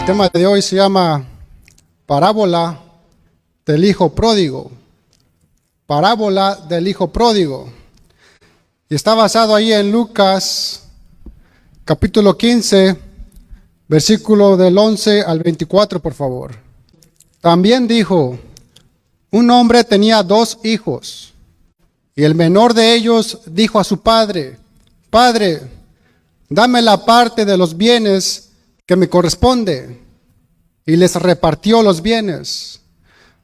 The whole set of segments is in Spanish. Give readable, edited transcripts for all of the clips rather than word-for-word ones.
El tema de hoy se llama Parábola del Hijo Pródigo. Parábola del Hijo Pródigo. Y está basado ahí en Lucas, capítulo 15, versículo del 11 al 24, por favor. También dijo, un hombre tenía 2 hijos, y el menor de ellos dijo a su padre, Padre, dame la parte de los bienes que me corresponde. Y les repartió los bienes.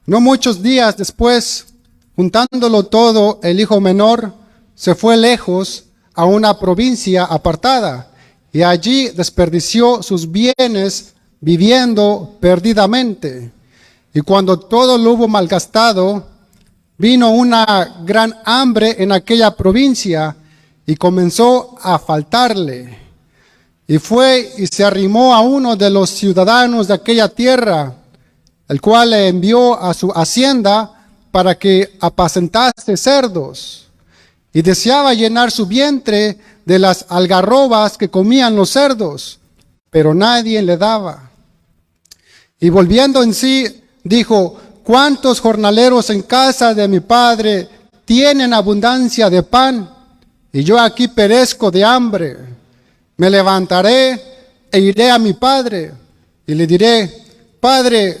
No muchos días después, juntándolo todo, el hijo menor se fue lejos a una provincia apartada y allí desperdició sus bienes viviendo perdidamente. Y cuando todo lo hubo malgastado, vino una gran hambre en aquella provincia y comenzó a faltarle. Y fue y se arrimó a uno de los ciudadanos de aquella tierra, el cual le envió a su hacienda para que apacentase cerdos. Y deseaba llenar su vientre de las algarrobas que comían los cerdos, pero nadie le daba. Y volviendo en sí, dijo, ¿cuántos jornaleros en casa de mi padre tienen abundancia de pan? Y yo aquí perezco de hambre. Me levantaré e iré a mi padre y le diré, Padre,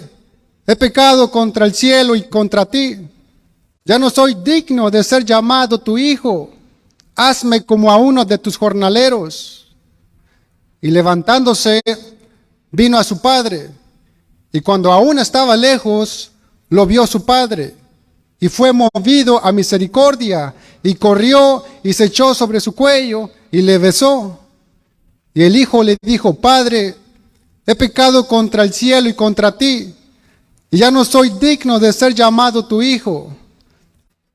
he pecado contra el cielo y contra ti. Ya no soy digno de ser llamado tu hijo. Hazme como a uno de tus jornaleros. Y levantándose, vino a su padre. Y cuando aún estaba lejos, lo vio su padre. Y fue movido a misericordia. Y corrió y se echó sobre su cuello y le besó. Y el hijo le dijo, Padre, he pecado contra el cielo y contra ti, y ya no soy digno de ser llamado tu hijo.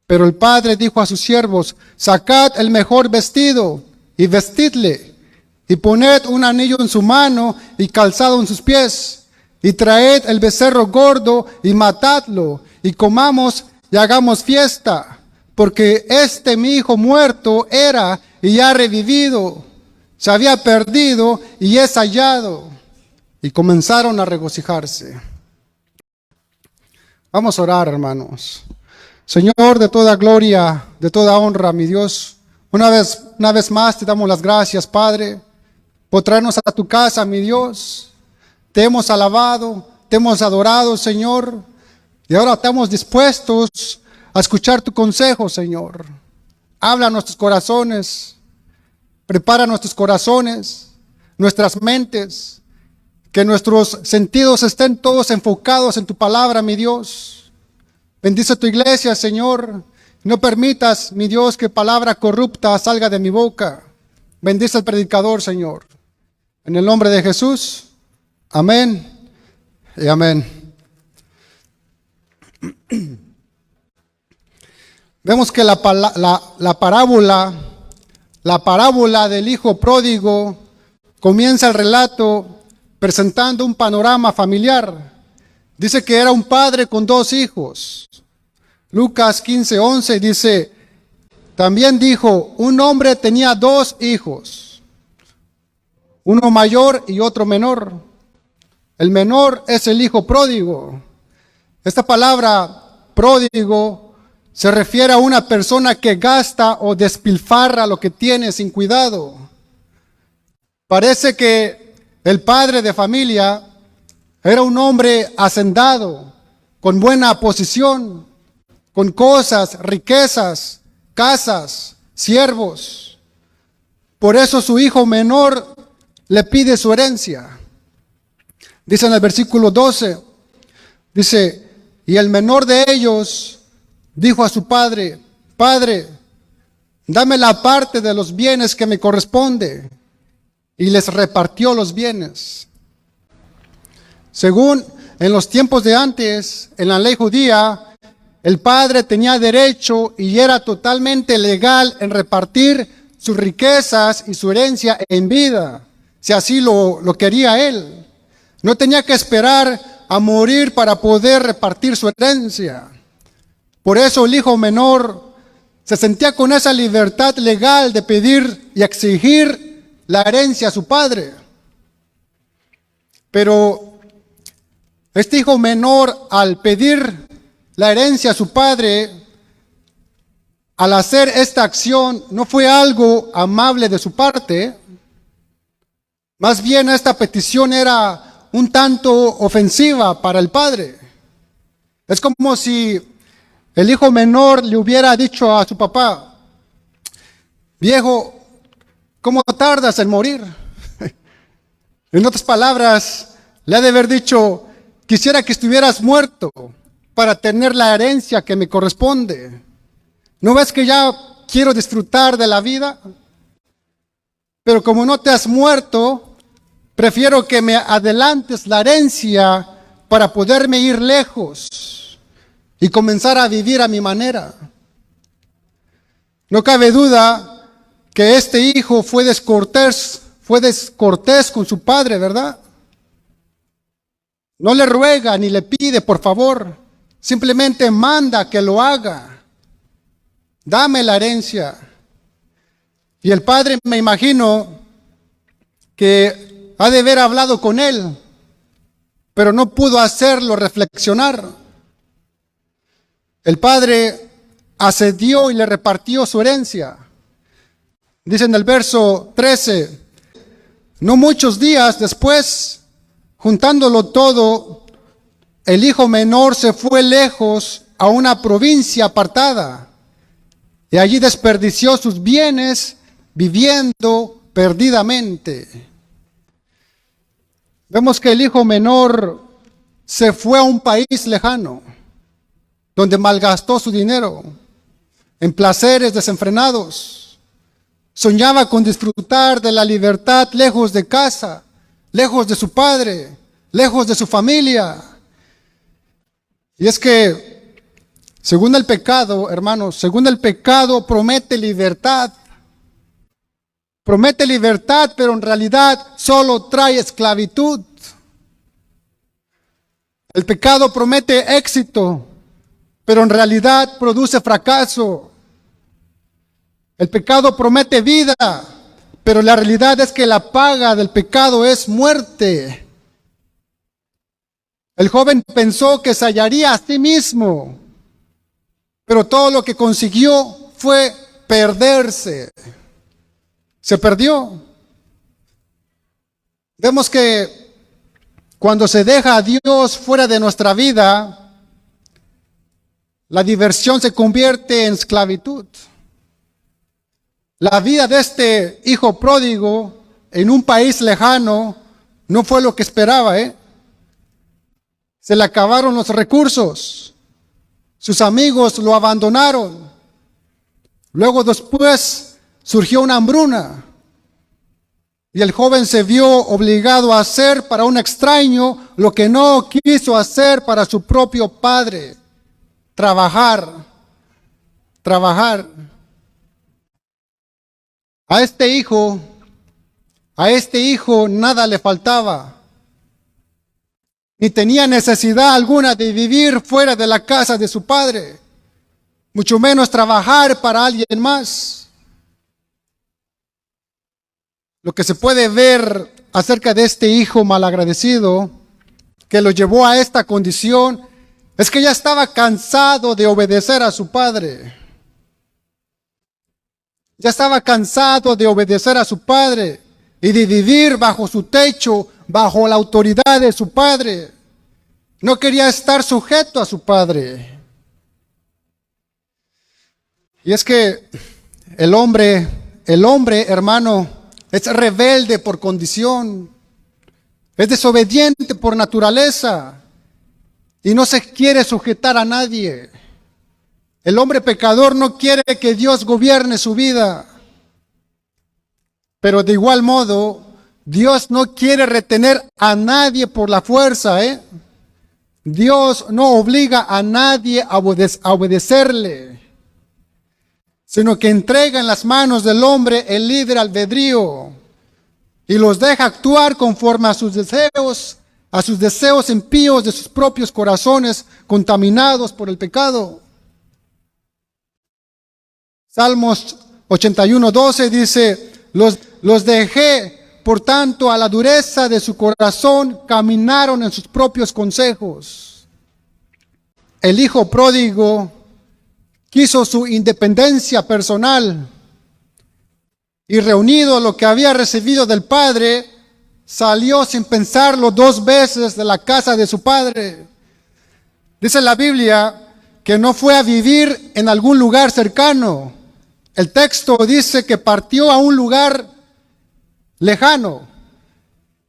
Pero el padre dijo a sus siervos, sacad el mejor vestido y vestidle, y poned un anillo en su mano y calzado en sus pies, y traed el becerro gordo y matadlo, y comamos y hagamos fiesta, porque mi hijo muerto era y ha revivido. Se había perdido y es hallado. Y comenzaron a regocijarse. Vamos a orar, hermanos. Señor, de toda gloria, de toda honra, mi Dios, una vez más te damos las gracias, Padre, por traernos a tu casa, mi Dios. Te hemos alabado, te hemos adorado, Señor, y ahora estamos dispuestos a escuchar tu consejo, Señor. Habla a nuestros corazones. Prepara nuestros corazones, nuestras mentes, que nuestros sentidos estén todos enfocados en tu palabra, mi Dios. Bendice tu iglesia, Señor. No permitas, mi Dios, que palabra corrupta salga de mi boca. Bendice al predicador, Señor. En el nombre de Jesús, amén y amén. Vemos que la parábola del hijo pródigo comienza el relato presentando un panorama familiar. Dice que era un padre con 2 hijos. Lucas 15:11 dice, también dijo, un hombre tenía 2 hijos, uno mayor y otro menor. El menor es el hijo pródigo. Esta palabra pródigo se refiere a una persona que gasta o despilfarra lo que tiene sin cuidado. Parece que el padre de familia era un hombre hacendado, con buena posición, con cosas, riquezas, casas, siervos. Por eso su hijo menor le pide su herencia. Dice en el versículo 12, dice, y el menor de ellos dijo a su padre, Padre, dame la parte de los bienes que me corresponde. Y les repartió los bienes. Según en los tiempos de antes, en la ley judía, el padre tenía derecho y era totalmente legal en repartir sus riquezas y su herencia en vida, si así lo quería él. No tenía que esperar a morir para poder repartir su herencia. Por eso el hijo menor se sentía con esa libertad legal de pedir y exigir la herencia a su padre. Pero Este hijo menor, al pedir la herencia a su padre, al hacer esta acción, no fue algo amable de su parte. Más bien esta petición era un tanto ofensiva para el padre. Es como si el hijo menor le hubiera dicho a su papá: viejo, ¿cómo tardas en morir? En otras palabras, le ha de haber dicho: quisiera que estuvieras muerto para tener la herencia que me corresponde. ¿No ves que ya quiero disfrutar de la vida? Pero como no te has muerto, prefiero que me adelantes la herencia para poderme ir lejos y comenzar a vivir a mi manera. No cabe duda que este hijo fue descortés con su padre, ¿verdad? No le ruega ni le pide, por favor, simplemente manda que lo haga. Dame la herencia. Y el padre, me imagino, que ha de haber hablado con él, pero no pudo hacerlo reflexionar. El padre accedió y le repartió su herencia. Dice en el verso 13, no muchos días después, juntándolo todo, el hijo menor se fue lejos a una provincia apartada y allí desperdició sus bienes viviendo perdidamente. Vemos que el hijo menor se fue a un país lejano, donde malgastó su dinero en placeres desenfrenados. Soñaba con disfrutar de la libertad lejos de casa, lejos de su padre, lejos de su familia. Y es que, según el pecado, hermanos, según el pecado promete libertad. Promete libertad, pero en realidad solo trae esclavitud. El pecado promete éxito, pero en realidad produce fracaso. El pecado promete vida, pero la realidad es que la paga del pecado es muerte. El joven pensó que se hallaría a sí mismo, pero todo lo que consiguió fue perderse. Se perdió. Vemos que cuando se deja a Dios fuera de nuestra vida, la diversión se convierte en esclavitud. La vida de este hijo pródigo en un país lejano no fue lo que esperaba, Se le acabaron los recursos. Sus amigos lo abandonaron. Luego después surgió una hambruna y el joven se vio obligado a hacer para un extraño lo que no quiso hacer para su propio padre: trabajar. A este hijo nada le faltaba, ni tenía necesidad alguna de vivir fuera de la casa de su padre, mucho menos trabajar para alguien más. Lo que se puede ver acerca de este hijo malagradecido que lo llevó a esta condición es que ya estaba cansado de obedecer a su padre. Ya estaba cansado de obedecer a su padre y de vivir bajo su techo, bajo la autoridad de su padre. No quería estar sujeto a su padre. Y es que el hombre, hermano, es rebelde por condición, es desobediente por naturaleza y no se quiere sujetar a nadie. El hombre pecador no quiere que Dios gobierne su vida, pero de igual modo, Dios no quiere retener a nadie por la fuerza, Dios no obliga a nadie a obedecerle, sino que entrega en las manos del hombre el libre albedrío y los deja actuar conforme a sus deseos impíos de sus propios corazones contaminados por el pecado. Salmos 81:12 dice: los dejé por tanto, a la dureza de su corazón, caminaron en sus propios consejos. El hijo pródigo quiso su independencia personal y, reunido lo que había recibido del padre, salió sin pensarlo 2 veces de la casa de su padre. Dice la Biblia que no fue a vivir en algún lugar cercano. El texto dice que partió a un lugar lejano.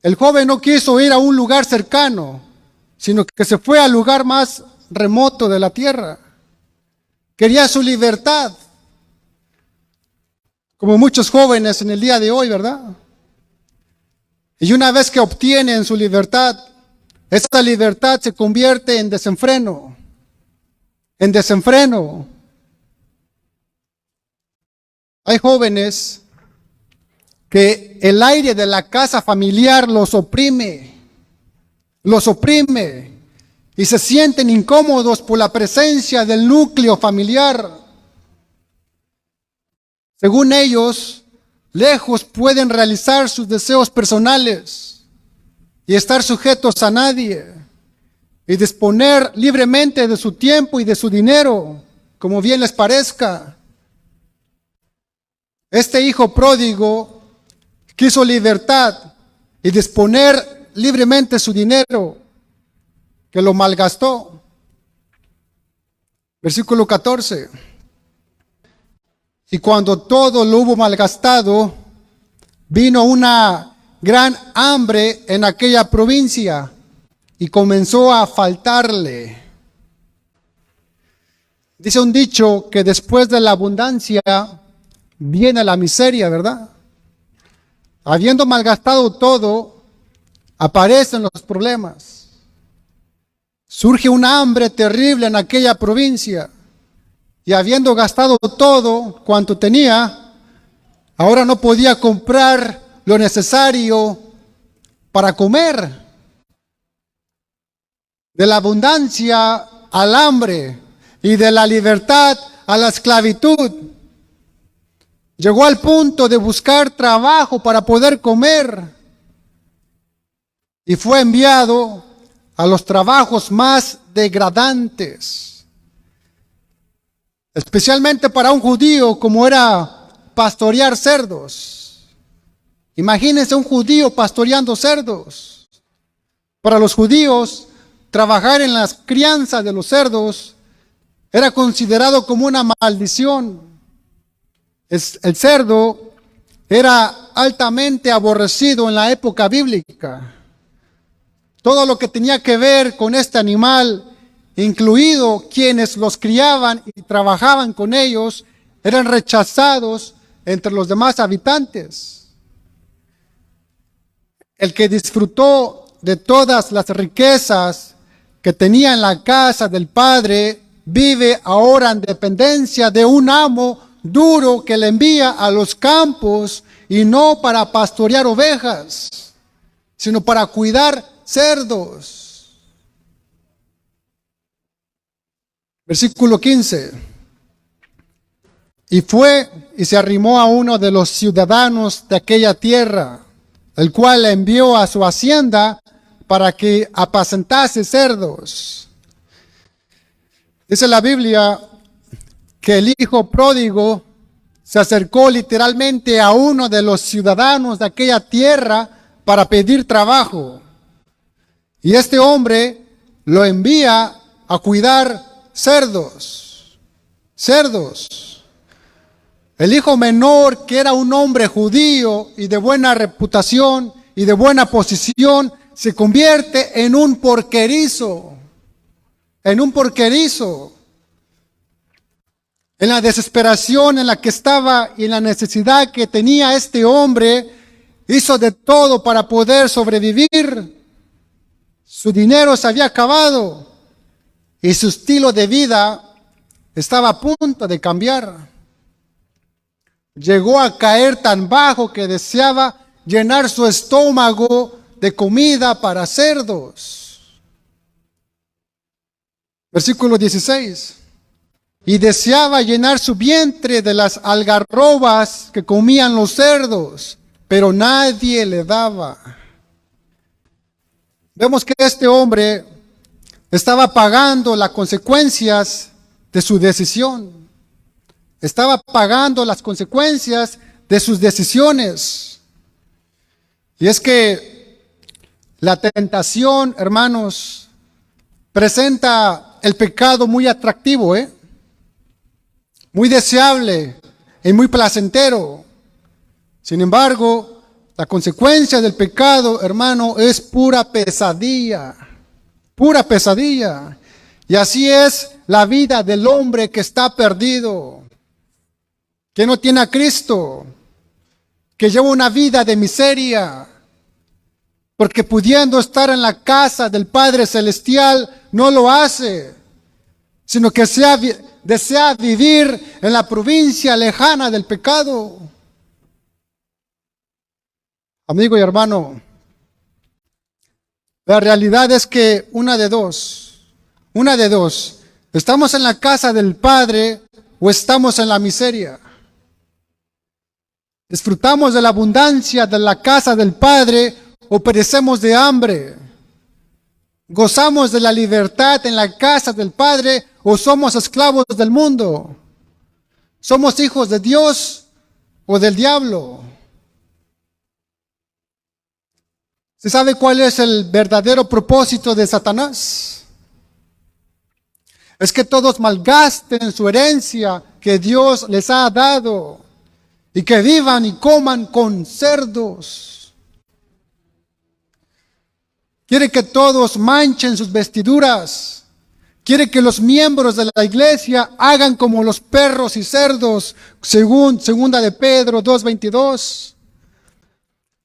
El joven no quiso ir a un lugar cercano, sino que se fue al lugar más remoto de la tierra. Quería su libertad, como muchos jóvenes en el día de hoy, ¿verdad? Y una vez que obtienen su libertad, esa libertad se convierte en desenfreno. En desenfreno. Hay jóvenes que el aire de la casa familiar los oprime y se sienten incómodos por la presencia del núcleo familiar. Según ellos, lejos pueden realizar sus deseos personales y estar sujetos a nadie y disponer libremente de su tiempo y de su dinero, como bien les parezca. Este hijo pródigo quiso libertad y disponer libremente su dinero, que lo malgastó. Versículo 14. Y cuando todo lo hubo malgastado, vino una gran hambre en aquella provincia y comenzó a faltarle. Dice un dicho que después de la abundancia viene la miseria, ¿verdad? Habiendo malgastado todo, aparecen los problemas. Surge una hambre terrible en aquella provincia. Y habiendo gastado todo cuanto tenía, ahora no podía comprar lo necesario para comer. De la abundancia al hambre y de la libertad a la esclavitud. Llegó al punto de buscar trabajo para poder comer y fue enviado a los trabajos más degradantes. Especialmente para un judío, como era pastorear cerdos. Imagínense un judío pastoreando cerdos. Para los judíos, trabajar en las crianzas de los cerdos era considerado como una maldición. El cerdo era altamente aborrecido en la época bíblica. Todo lo que tenía que ver con este animal, incluido quienes los criaban y trabajaban con ellos, eran rechazados entre los demás habitantes. El que disfrutó de todas las riquezas que tenía en la casa del padre, vive ahora en dependencia de un amo duro que le envía a los campos y no para pastorear ovejas, sino para cuidar cerdos. Versículo 15. Y fue y se arrimó a uno de los ciudadanos de aquella tierra, el cual le envió a su hacienda para que apacentase cerdos. Dice la Biblia que el hijo pródigo se acercó literalmente a uno de los ciudadanos de aquella tierra para pedir trabajo. Y este hombre lo envía a cuidar cerdos. El hijo menor, que era un hombre judío y de buena reputación y de buena posición, se convierte en un porquerizo. En la desesperación en la que estaba y en la necesidad que tenía este hombre, hizo de todo para poder sobrevivir. Su dinero se había acabado y su estilo de vida estaba a punto de cambiar. Llegó a caer tan bajo que deseaba llenar su estómago de comida para cerdos. Versículo 16. Y deseaba llenar su vientre de las algarrobas que comían los cerdos, pero nadie le daba. Vemos que este hombre estaba pagando las consecuencias de su decisión. Estaba pagando las consecuencias de sus decisiones. Y es que la tentación, hermanos, presenta el pecado muy atractivo, muy deseable y muy placentero. Sin embargo, la consecuencia del pecado, hermano, es pura pesadilla. Pura pesadilla. Y así es la vida del hombre que está perdido, que no tiene a Cristo, que lleva una vida de miseria, porque pudiendo estar en la casa del Padre Celestial, no lo hace, sino que desea vivir en la provincia lejana del pecado. Amigo y hermano, la realidad es que una de dos, estamos en la casa del Padre o estamos en la miseria. Disfrutamos de la abundancia de la casa del Padre o perecemos de hambre. Gozamos de la libertad en la casa del Padre o somos esclavos del mundo. Somos hijos de Dios o del diablo. ¿Se sabe cuál es el verdadero propósito de Satanás? Es que todos malgasten su herencia que Dios les ha dado y que vivan y coman con cerdos. Quiere que todos manchen sus vestiduras. Quiere que los miembros de la iglesia hagan como los perros y cerdos, según 2 de Pedro 2:22.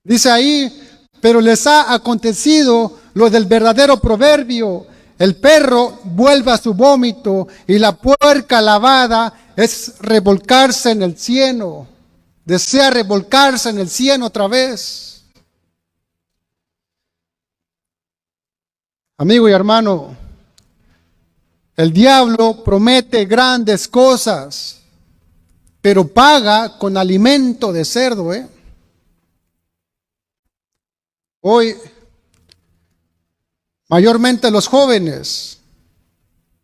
Dice ahí, pero les ha acontecido lo del verdadero proverbio: el perro vuelve a su vómito y la puerca lavada es revolcarse en el cieno. Desea revolcarse en el cieno otra vez. Amigo y hermano, el diablo promete grandes cosas, pero paga con alimento de cerdo, Hoy, mayormente los jóvenes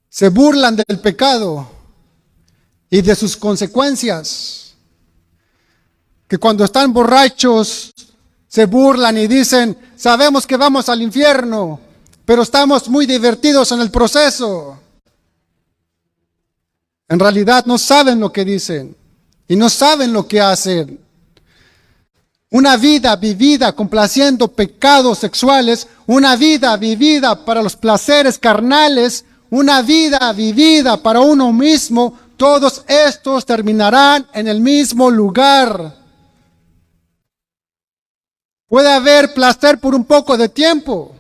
se burlan del pecado y de sus consecuencias. Que cuando están borrachos se burlan y dicen, sabemos que vamos al infierno, pero estamos muy divertidos en el proceso. En realidad no saben lo que dicen y no saben lo que hacen. Una vida vivida complaciendo pecados sexuales, una vida vivida para los placeres carnales, una vida vivida para uno mismo, todos estos terminarán en el mismo lugar. Puede haber placer por un poco de tiempo,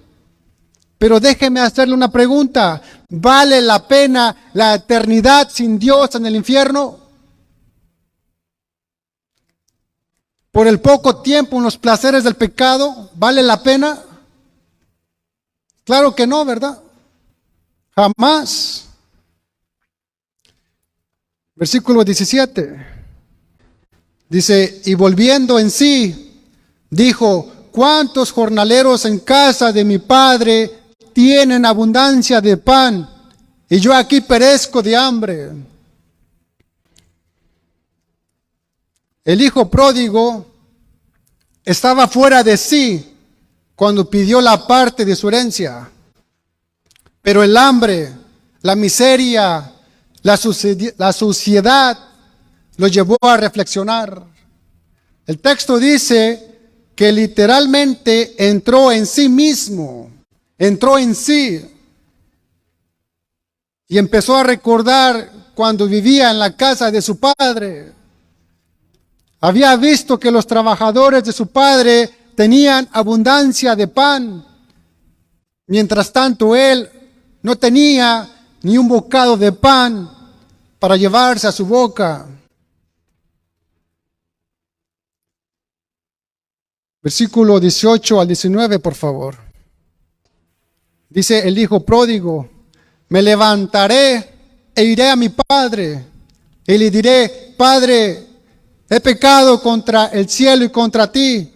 pero déjeme hacerle una pregunta. ¿Vale la pena la eternidad sin Dios en el infierno? Por el poco tiempo en los placeres del pecado, ¿vale la pena? Claro que no, ¿verdad? Jamás. Versículo 17. Dice, y volviendo en sí, dijo, ¿cuántos jornaleros en casa de mi padre tienen abundancia de pan? Y yo aquí perezco de hambre. El hijo pródigo estaba fuera de sí cuando pidió la parte de su herencia. Pero el hambre, la miseria, la suciedad lo llevó a reflexionar. El texto dice que literalmente entró en sí mismo, entró en sí y empezó a recordar cuando vivía en la casa de su padre. Había visto que los trabajadores de su padre tenían abundancia de pan. Mientras tanto, él no tenía ni un bocado de pan para llevarse a su boca. Versículo 18 al 19, por favor. Dice el hijo pródigo, me levantaré e iré a mi padre y le diré, Padre, he pecado contra el cielo y contra ti.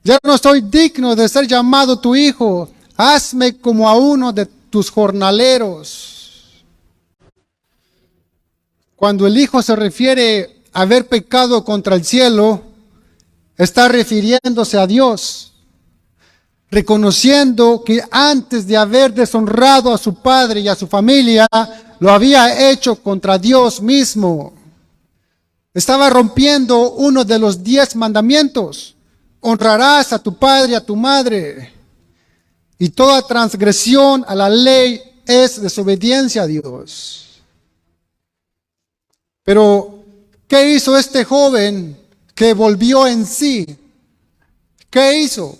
Ya no soy digno de ser llamado tu hijo. Hazme como a uno de tus jornaleros. Cuando el hijo se refiere a haber pecado contra el cielo, está refiriéndose a Dios, reconociendo que antes de haber deshonrado a su padre y a su familia, lo había hecho contra Dios mismo. Estaba rompiendo uno de los 10 mandamientos. Honrarás a tu padre y a tu madre. Y toda transgresión a la ley es desobediencia a Dios. Pero, ¿qué hizo este joven que volvió en sí? ¿Qué hizo?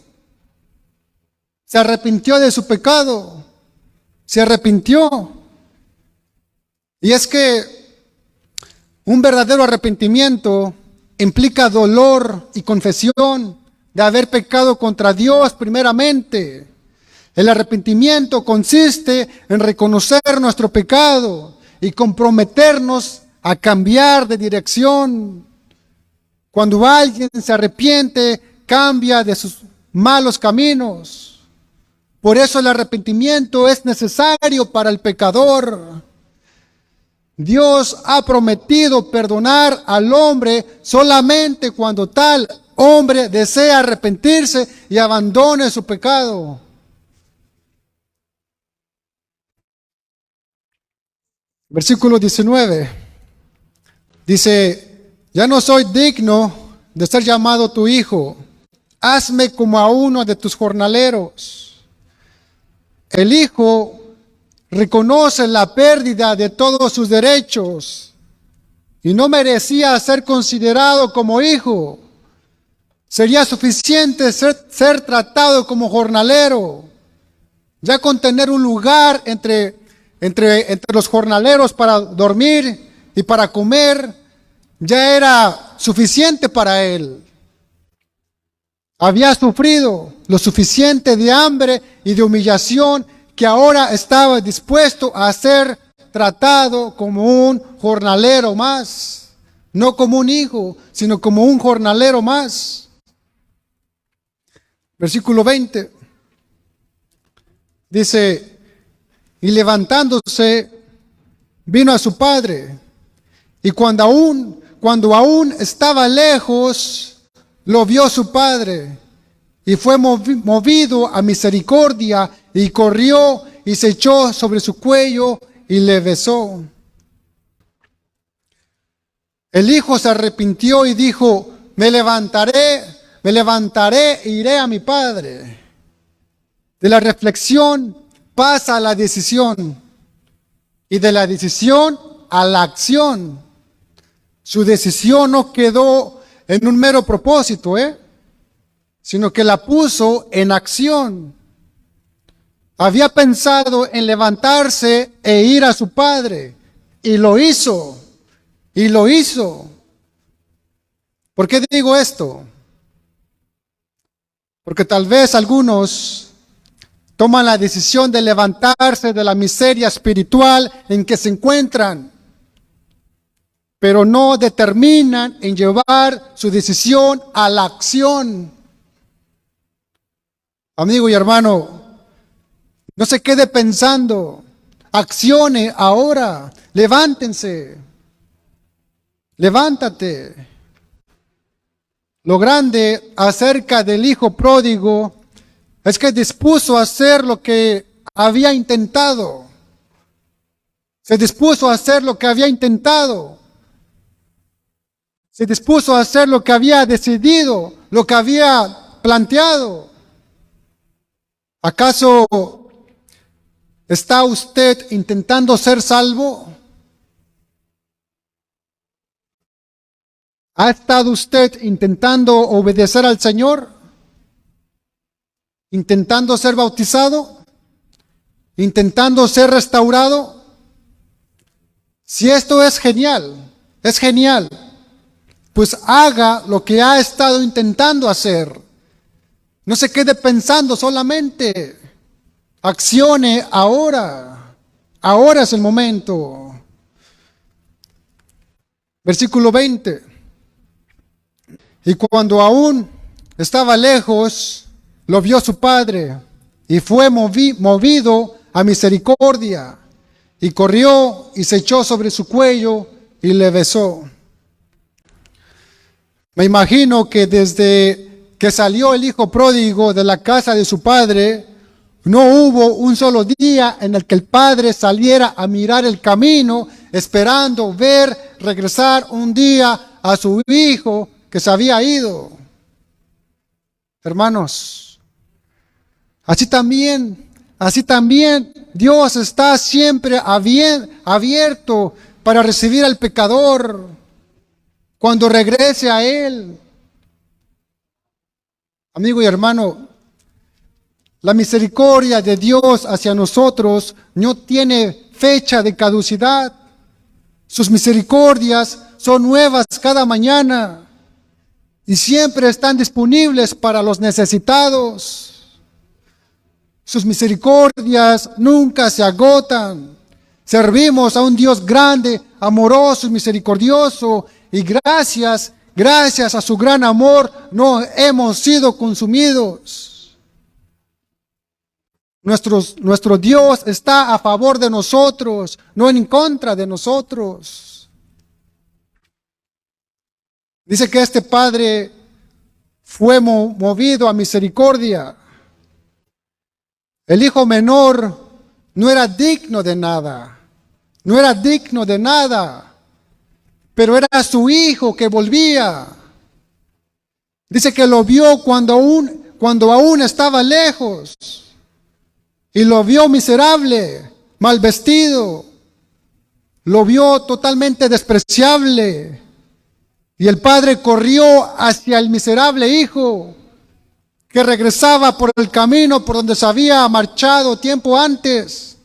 Se arrepintió de su pecado. Se arrepintió. Y es que un verdadero arrepentimiento implica dolor y confesión de haber pecado contra Dios primeramente. El arrepentimiento consiste en reconocer nuestro pecado y comprometernos a cambiar de dirección. Cuando alguien se arrepiente, cambia de sus malos caminos. Por eso el arrepentimiento es necesario para el pecador. Dios ha prometido perdonar al hombre solamente cuando tal hombre desea arrepentirse y abandone su pecado. Versículo 19. Dice, ya no soy digno de ser llamado tu hijo. Hazme como a uno de tus jornaleros. El hijo reconoce la pérdida de todos sus derechos y no merecía ser considerado como hijo. Sería suficiente ser tratado como jornalero. Ya con tener un lugar entre los jornaleros para dormir y para comer, ya era suficiente para él. Había sufrido lo suficiente de hambre y de humillación que ahora estaba dispuesto a ser tratado como un jornalero más. No como un hijo, sino como un jornalero más. Versículo 20. Dice, y levantándose, vino a su padre. Y cuando aún estaba lejos, lo vio su padre. Y fue movido a misericordia, y corrió y se echó sobre su cuello y le besó. El hijo se arrepintió y dijo, me levantaré e iré a mi padre. De la reflexión pasa a la decisión, y de la decisión a la acción. Su decisión no quedó en un mero propósito, sino que la puso en acción. Había pensado en levantarse e ir a su padre, y lo hizo, y lo hizo. ¿Por qué digo esto? Porque tal vez algunos toman la decisión de levantarse de la miseria espiritual en que se encuentran, pero no determinan en llevar su decisión a la acción. Amigo y hermano, no se quede pensando, accione ahora, levántense, levántate. Lo grande acerca del hijo pródigo es que dispuso a hacer lo que había intentado. Se dispuso a hacer lo que había intentado. Se dispuso a hacer lo que había decidido, lo que había planteado. ¿Acaso está usted intentando ser salvo? ¿Ha estado usted intentando obedecer al Señor? ¿Intentando ser bautizado? ¿Intentando ser restaurado? Si esto es genial, pues haga lo que ha estado intentando hacer. No se quede pensando solamente, accione ahora. Ahora es el momento. Versículo 20. Y cuando aún estaba lejos, lo vio su padre y fue movido a misericordia y corrió y se echó sobre su cuello y le besó. Me imagino que desde que salió el hijo pródigo de la casa de su padre, no hubo un solo día en el que el padre saliera a mirar el camino, esperando ver regresar un día a su hijo que se había ido. Hermanos, así también Dios está siempre abierto para recibir al pecador cuando regrese a Él. Amigo y hermano, la misericordia de Dios hacia nosotros no tiene fecha de caducidad. Sus misericordias son nuevas cada mañana y siempre están disponibles para los necesitados. Sus misericordias nunca se agotan. Servimos a un Dios grande, amoroso y misericordioso, y gracias a su gran amor no hemos sido consumidos. Nuestro Dios está a favor de nosotros, no en contra de nosotros. Dice que este padre fue movido a misericordia. El hijo menor no era digno de nada, pero era su hijo que volvía. Dice que lo vio cuando aún estaba lejos, y lo vio miserable, mal vestido, lo vio totalmente despreciable, y el padre corrió hacia el miserable hijo, que regresaba por el camino por donde se había marchado tiempo antes.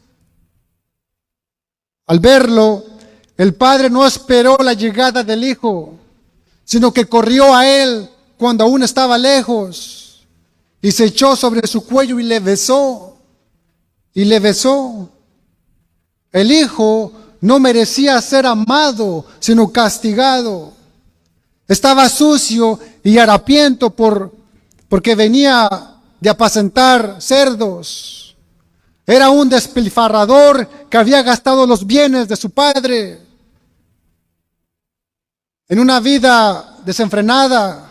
Al verlo, el padre no esperó la llegada del hijo, sino que corrió a él cuando aún estaba lejos, y se echó sobre su cuello y le besó. El hijo no merecía ser amado, sino castigado. Estaba sucio y harapiento porque venía de apacentar cerdos. Era un despilfarrador que había gastado los bienes de su padre en una vida desenfrenada.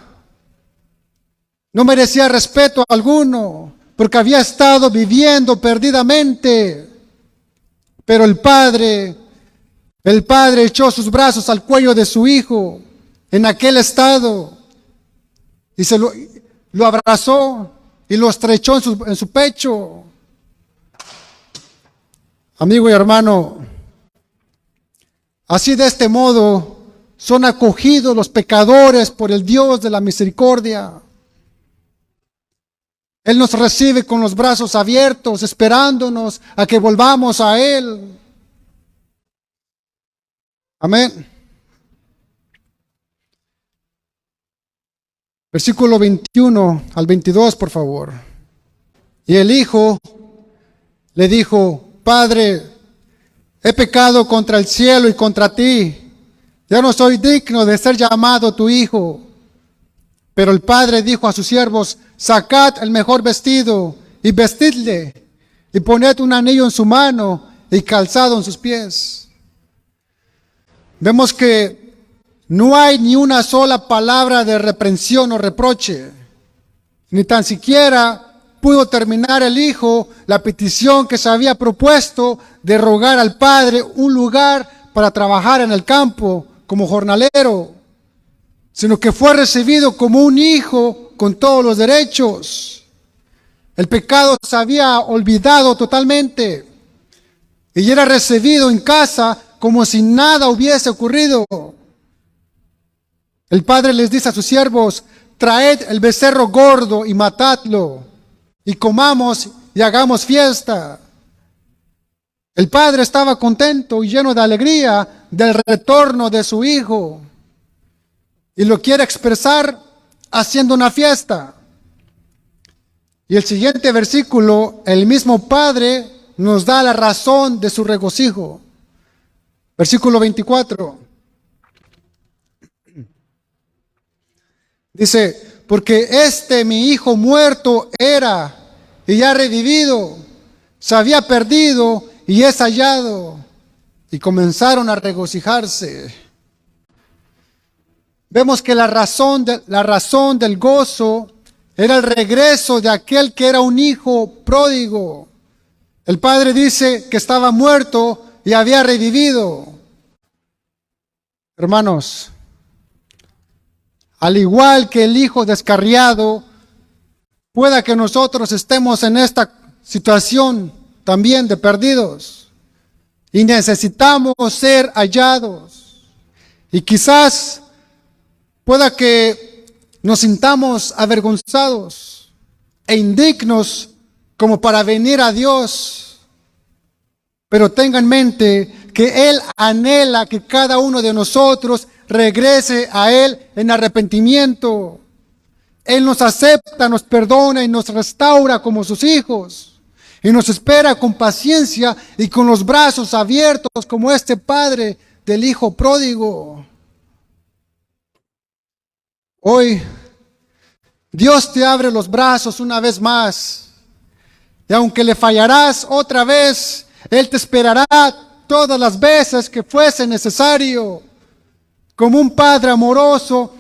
No merecía respeto alguno porque había estado viviendo perdidamente. Pero el padre echó sus brazos al cuello de su hijo en aquel estado y lo abrazó y lo estrechó en su pecho. Amigo y hermano, así de este modo son acogidos los pecadores por el Dios de la misericordia. Él nos recibe con los brazos abiertos, esperándonos a que volvamos a Él. Amén. Versículo 21 al 22, por favor. Y el hijo le dijo: Padre, he pecado contra el cielo y contra ti. Ya no soy digno de ser llamado tu hijo. Pero el padre dijo a sus siervos: Sacad el mejor vestido y vestidle, y poned un anillo en su mano y calzado en sus pies. Vemos que no hay ni una sola palabra de reprensión o reproche, ni tan siquiera pudo terminar el hijo la petición que se había propuesto de rogar al padre un lugar para trabajar en el campo como jornalero, sino que fue recibido como un hijo con todos los derechos. El pecado se había olvidado totalmente y era recibido en casa como si nada hubiese ocurrido. El padre les dice a sus siervos: traed el becerro gordo y matadlo, y comamos y hagamos fiesta. El padre estaba contento y lleno de alegría del retorno de su hijo, y lo quiere expresar haciendo una fiesta. Y el siguiente versículo, el mismo padre nos da la razón de su regocijo. Versículo 24. Dice: porque mi hijo muerto era y ya revivido, se había perdido y es hallado. Y comenzaron a regocijarse. Vemos que la razón del gozo era el regreso de aquel que era un hijo pródigo. El padre dice que estaba muerto y había revivido. Hermanos, al igual que el hijo descarriado, pueda que nosotros estemos en esta situación también de perdidos y necesitamos ser hallados. Y quizás pueda que nos sintamos avergonzados e indignos como para venir a Dios, pero tenga en mente que Él anhela que cada uno de nosotros regrese a Él en arrepentimiento. Él nos acepta, nos perdona y nos restaura como sus hijos. Y nos espera con paciencia y con los brazos abiertos como este padre del hijo pródigo. Hoy Dios te abre los brazos una vez más. Y aunque le fallarás otra vez, Él te esperará todas las veces que fuese necesario. Como un padre amoroso,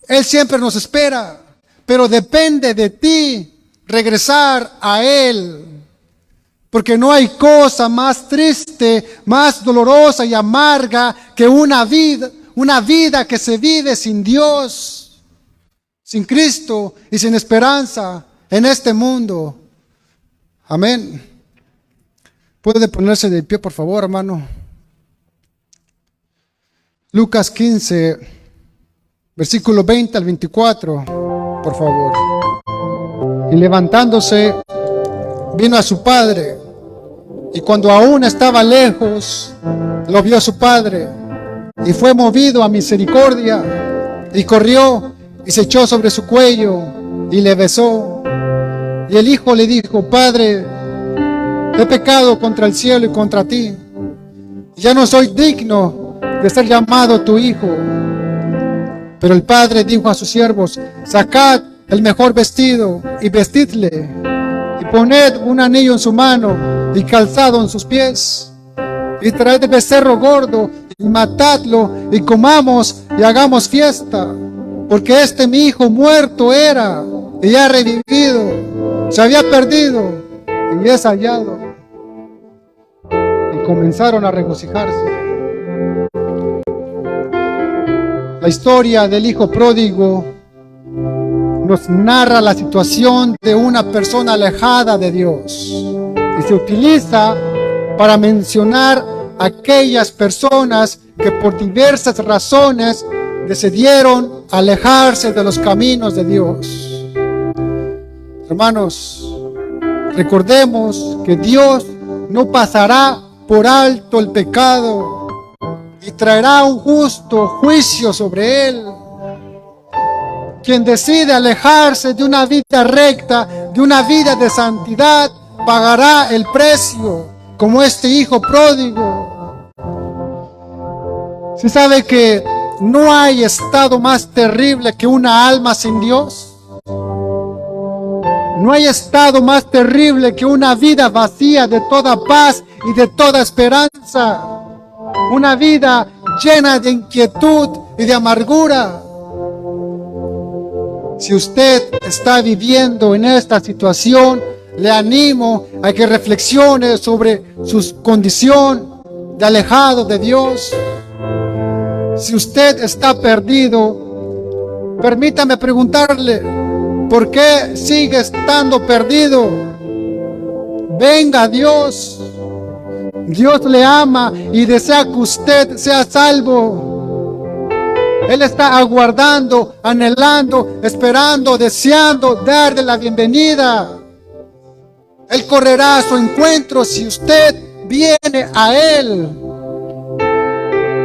Él siempre nos espera. Pero depende de ti regresar a Él. Porque no hay cosa más triste, más dolorosa y amarga que una vida que se vive sin Dios, sin Cristo y sin esperanza en este mundo. Amén. ¿Puede ponerse de pie, por favor, hermano? Lucas 15, versículo 20 al 24, por favor. Y levantándose, vino a su padre, y cuando aún estaba lejos, lo vio su padre, y fue movido a misericordia, y corrió, y se echó sobre su cuello, y le besó. Y el hijo le dijo: Padre, he pecado contra el cielo y contra ti, ya no soy digno de ser llamado tu hijo. Pero el padre dijo a sus siervos: Sacad el mejor vestido y vestidle, y poned un anillo en su mano y calzado en sus pies, y traed el becerro gordo y matadlo, y comamos y hagamos fiesta, porque mi hijo muerto era y ha revivido, se había perdido y es hallado. Y comenzaron a regocijarse. La historia del hijo pródigo nos narra la situación de una persona alejada de Dios y se utiliza para mencionar a aquellas personas que por diversas razones decidieron alejarse de los caminos de Dios. Hermanos, recordemos que Dios no pasará por alto el pecado y traerá un justo juicio sobre él. Quien decide alejarse de una vida recta, de una vida de santidad, pagará el precio, como este hijo pródigo. ¿Se sabe que no hay estado más terrible que una alma sin Dios? No hay estado más terrible que una vida vacía de toda paz y de toda esperanza. Una vida llena de inquietud y de amargura. Si usted está viviendo en esta situación, le animo a que reflexione sobre su condición de alejado de Dios. Si usted está perdido, permítame preguntarle: ¿por qué sigue estando perdido? Venga a Dios. Dios le ama y desea que usted sea salvo. Él está aguardando, anhelando, esperando, deseando darle la bienvenida. Él correrá a su encuentro si usted viene a Él.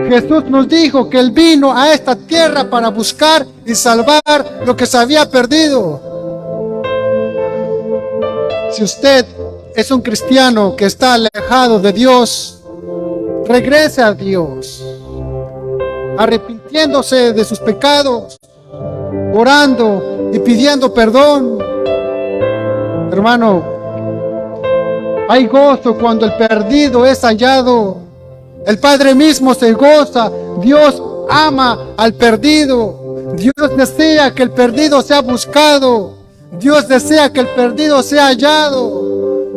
Jesús nos dijo que Él vino a esta tierra para buscar y salvar lo que se había perdido. Si usted es un cristiano que está alejado de Dios, regrese a Dios, arrepintiéndose de sus pecados, orando y pidiendo perdón. Hermano, hay gozo cuando el perdido es hallado. El Padre mismo se goza. Dios ama al perdido. Dios desea que el perdido sea buscado. Dios desea que el perdido sea hallado.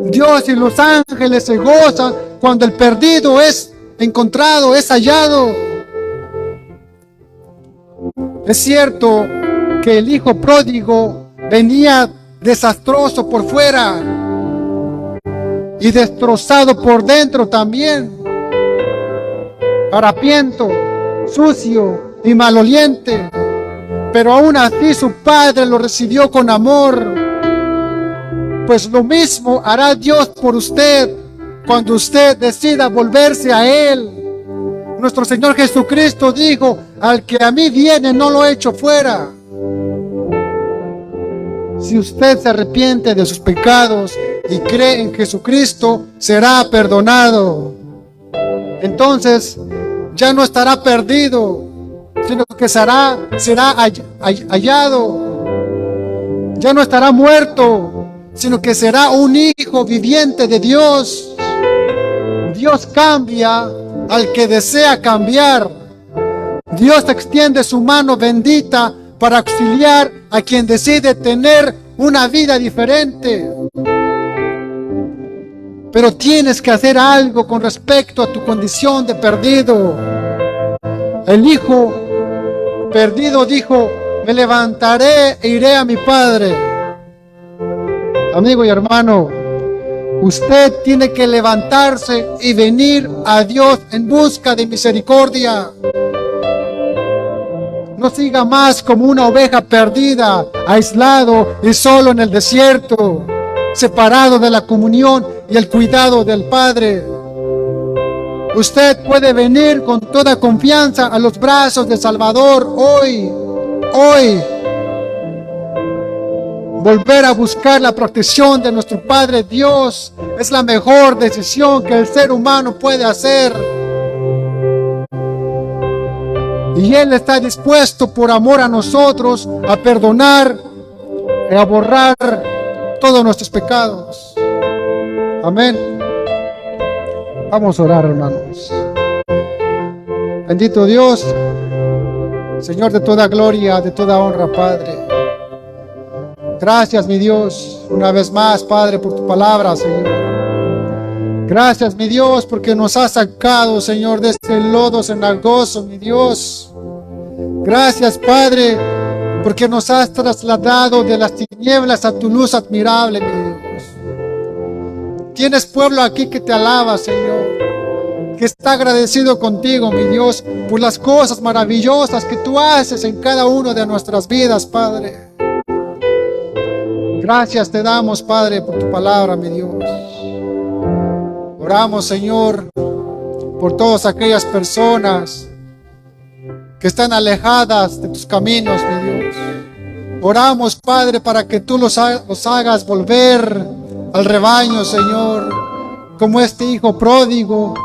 Dios y los ángeles se gozan cuando el perdido es encontrado, es hallado. Es cierto que el hijo pródigo venía desastroso por fuera y destrozado por dentro también, harapiento, sucio y maloliente, pero aún así su padre lo recibió con amor. Pues lo mismo hará Dios por usted cuando usted decida volverse a Él. Nuestro Señor Jesucristo dijo: al que a mí viene no lo echo fuera. Si usted se arrepiente de sus pecados y cree en Jesucristo, será perdonado. Entonces ya no estará perdido, sino que será hallado. Ya no estará muerto, sino que será un hijo viviente de Dios. Dios cambia al que desea cambiar. Dios extiende su mano bendita para auxiliar a quien decide tener una vida diferente. Pero tienes que hacer algo con respecto a tu condición de perdido. El hijo perdido dijo: me levantaré e iré a mi padre. Amigo y hermano, usted tiene que levantarse y venir a Dios en busca de misericordia. No siga más como una oveja perdida, aislado y solo en el desierto, separado de la comunión y el cuidado del Padre. Usted puede venir con toda confianza a los brazos del Salvador hoy. Volver a buscar la protección de nuestro Padre Dios es la mejor decisión que el ser humano puede hacer. Y Él está dispuesto por amor a nosotros a perdonar y a borrar todos nuestros pecados. Amén. Vamos a orar, hermanos. Bendito Dios, Señor de toda gloria, de toda honra, Padre. Gracias, mi Dios, una vez más, Padre, por tu palabra, Señor. Gracias, mi Dios, porque nos has sacado, Señor, de este lodo cenagoso, mi Dios. Gracias, Padre, porque nos has trasladado de las tinieblas a tu luz admirable, mi Dios. Tienes pueblo aquí que te alaba, Señor, que está agradecido contigo, mi Dios, por las cosas maravillosas que tú haces en cada una de nuestras vidas, Padre. Gracias te damos, Padre, por tu palabra, mi Dios. Oramos, Señor, por todas aquellas personas que están alejadas de tus caminos, mi Dios. Oramos, Padre, para que tú los hagas volver al rebaño, Señor, como este hijo pródigo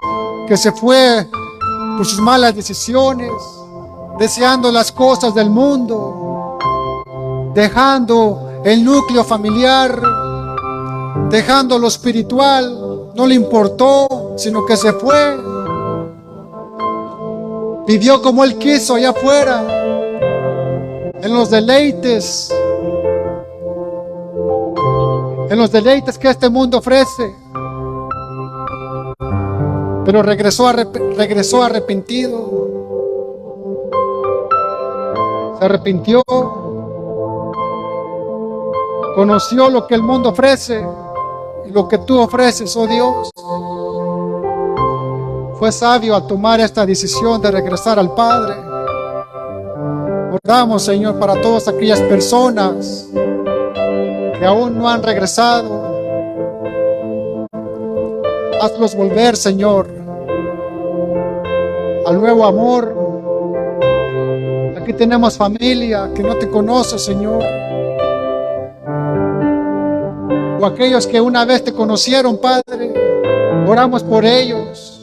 que se fue por sus malas decisiones, deseando las cosas del mundo, dejando el núcleo familiar, dejando lo espiritual. No le importó, sino que se fue. Vivió como él quiso allá afuera, en los deleites que este mundo ofrece. Pero regresó arrepentido. Se arrepintió. Conoció lo que el mundo ofrece y lo que tú ofreces, oh Dios. Fue sabio al tomar esta decisión de regresar al Padre. Oramos, Señor, para todas aquellas personas que aún no han regresado. Hazlos volver, Señor, al nuevo amor. Aquí tenemos familia que no te conoce, Señor. O aquellos que una vez te conocieron, Padre. Oramos por ellos,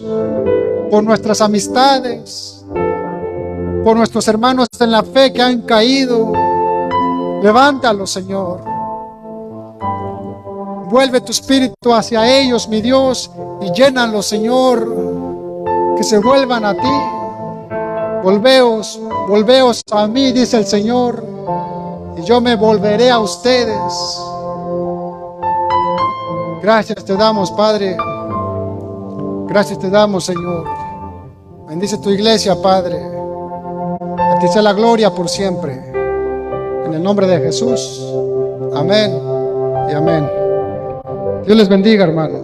por nuestras amistades, por nuestros hermanos en la fe que han caído. Levántalo, Señor. Vuelve tu espíritu hacia ellos, mi Dios, y llénalos, Señor. Que se vuelvan a ti. Volveos a mí, dice el Señor, y yo me volveré a ustedes. Gracias te damos, Padre. Gracias te damos, Señor. Bendice tu iglesia, Padre. A ti sea la gloria por siempre. En el nombre de Jesús. Amén y amén. Dios les bendiga, hermano.